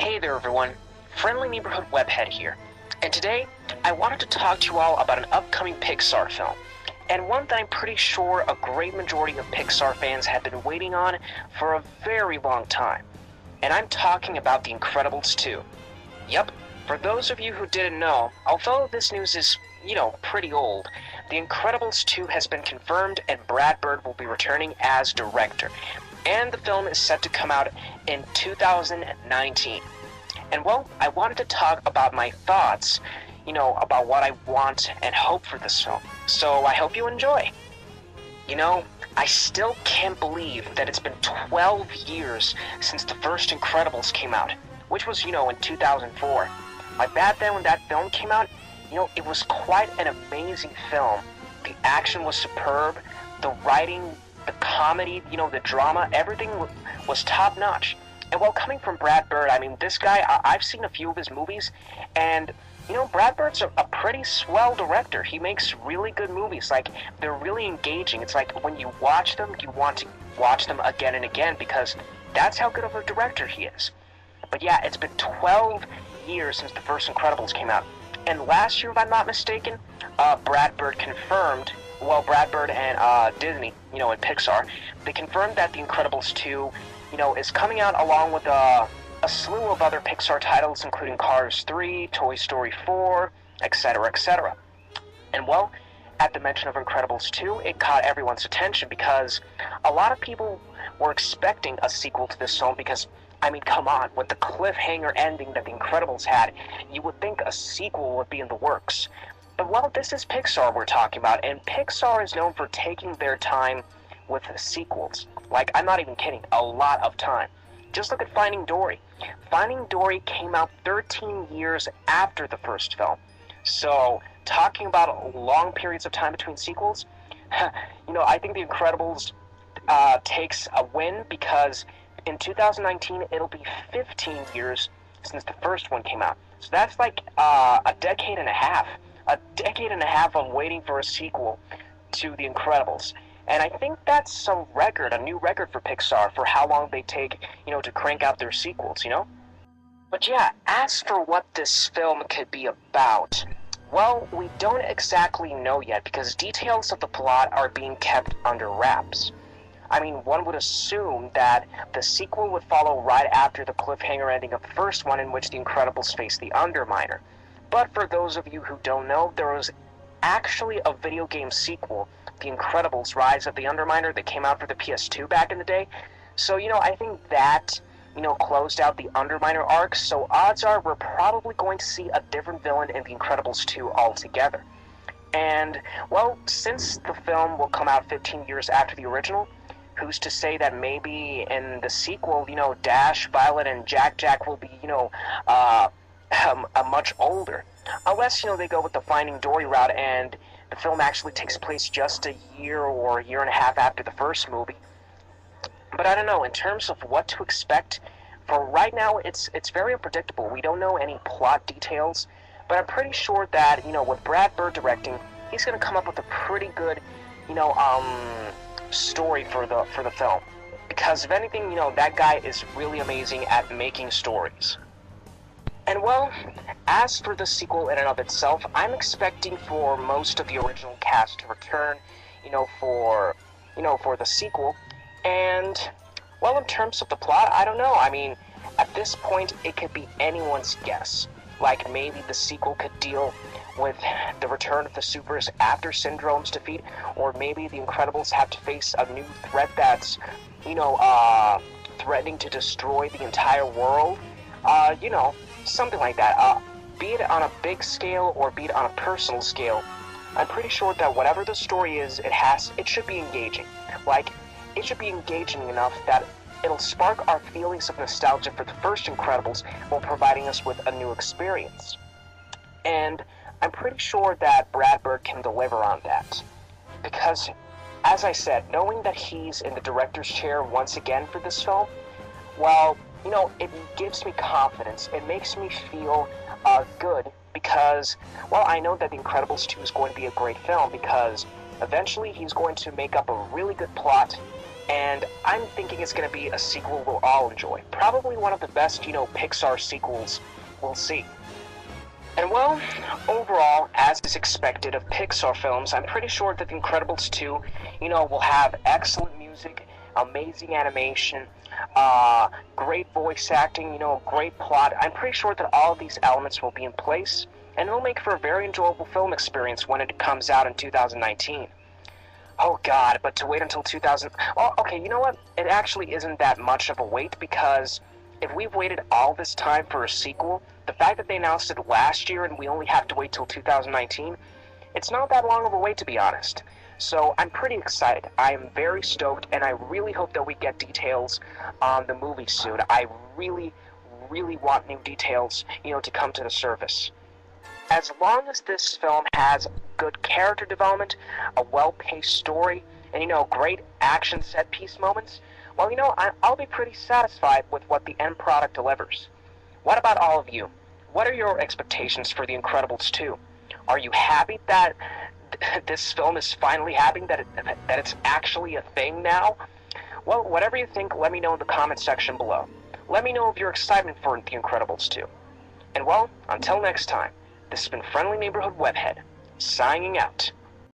Hey there everyone, friendly Neighborhood Webhead here, and today I wanted to talk to you all about an upcoming Pixar film, and one that I'm pretty sure a great majority of Pixar fans have been waiting on for a very long time, and I'm talking about The Incredibles 2. Yep, for those of you who didn't know, although this news is, pretty old, The Incredibles 2 has been confirmed and Brad Bird will be returning as director, and the film is set to come out in 2019. And well, I wanted to talk about my thoughts, about what I want and hope for this film. So I hope you enjoy. I still can't believe that it's been 12 years since the first Incredibles came out, which was, in 2004. Back then when that film came out, it was quite an amazing film. The action was superb, the writing, the comedy, the drama, everything was top-notch. And while coming from Brad Bird, this guy, I've seen a few of his movies, and, Brad Bird's a pretty swell director. He makes really good movies. They're really engaging. It's like when you watch them, you want to watch them again and again, because that's how good of a director he is. But yeah, it's been 12 years since the first Incredibles came out. And last year, if I'm not mistaken, Brad Bird and Disney, and Pixar, they confirmed that The Incredibles 2, is coming out along with a slew of other Pixar titles, including Cars 3, Toy Story 4, etc., etc. And well, at the mention of Incredibles 2, it caught everyone's attention because a lot of people were expecting a sequel to this film because, come on, with the cliffhanger ending that The Incredibles had, you would think a sequel would be in the works. But well, this is Pixar we're talking about, and Pixar is known for taking their time with the sequels. I'm not even kidding, a lot of time. Just look at Finding Dory. Finding Dory came out 13 years after the first film. So, talking about long periods of time between sequels, I think The Incredibles takes a win because in 2019, it'll be 15 years since the first one came out. So that's a decade and a half. A decade and a half on waiting for a sequel to The Incredibles. And I think that's a record, a new record for Pixar for how long they take, to crank out their sequels, But yeah, as for what this film could be about, well, we don't exactly know yet because details of the plot are being kept under wraps. One would assume that the sequel would follow right after the cliffhanger ending of the first one in which the Incredibles face the Underminer. But for those of you who don't know, there was actually a video game sequel, The Incredibles Rise of the Underminer, that came out for the PS2 back in the day. So, I think that, closed out the Underminer arc, so odds are we're probably going to see a different villain in The Incredibles 2 altogether. And, well, since the film will come out 15 years after the original, who's to say that maybe in the sequel, Dash, Violet, and Jack will be, much older. Unless, they go with the Finding Dory route and the film actually takes place just a year or a year and a half after the first movie. But I don't know, in terms of what to expect, for right now, it's very unpredictable. We don't know any plot details, but I'm pretty sure that, with Brad Bird directing, he's going to come up with a pretty good, story for the film. Because if anything, that guy is really amazing at making stories. And well, as for the sequel in and of itself, I'm expecting for most of the original cast to return, for the sequel. And, well, in terms of the plot, I don't know. At this point, it could be anyone's guess. Maybe the sequel could deal with the return of the supers after Syndrome's defeat, or maybe the Incredibles have to face a new threat that's, threatening to destroy the entire world. Something like that. Be it on a big scale or be it on a personal scale, I'm pretty sure that whatever the story is, it should be engaging. It should be engaging enough that it'll spark our feelings of nostalgia for the first Incredibles while providing us with a new experience. And I'm pretty sure that Brad Bird can deliver on that. Because, as I said, knowing that he's in the director's chair once again for this film, well, it gives me confidence. It makes me feel good because, well, I know that The Incredibles 2 is going to be a great film because eventually he's going to make up a really good plot and I'm thinking it's going to be a sequel we'll all enjoy. Probably one of the best, Pixar sequels we'll see. And well, overall, as is expected of Pixar films, I'm pretty sure that The Incredibles 2, will have excellent music, amazing animation, great voice acting, great plot. I'm pretty sure that all of these elements will be in place, and it'll make for a very enjoyable film experience when it comes out in 2019. Oh god, but to wait until 2000... Well, okay, you know what? It actually isn't that much of a wait, because if we've waited all this time for a sequel, the fact that they announced it last year and we only have to wait till 2019, it's not that long of a wait, to be honest. So I'm pretty excited. I am very stoked, and I really hope that we get details on the movie soon. I really, really want new details, to come to the surface. As long as this film has good character development, a well-paced story, and, great action set-piece moments, well, I'll be pretty satisfied with what the end product delivers. What about all of you? What are your expectations for The Incredibles 2? Are you happy that this film is finally happening, that it's actually a thing now? Well, whatever you think, let me know in the comment section below. Let me know of your excitement for The Incredibles 2. And well, until next time, this has been Friendly Neighborhood Webhead, signing out.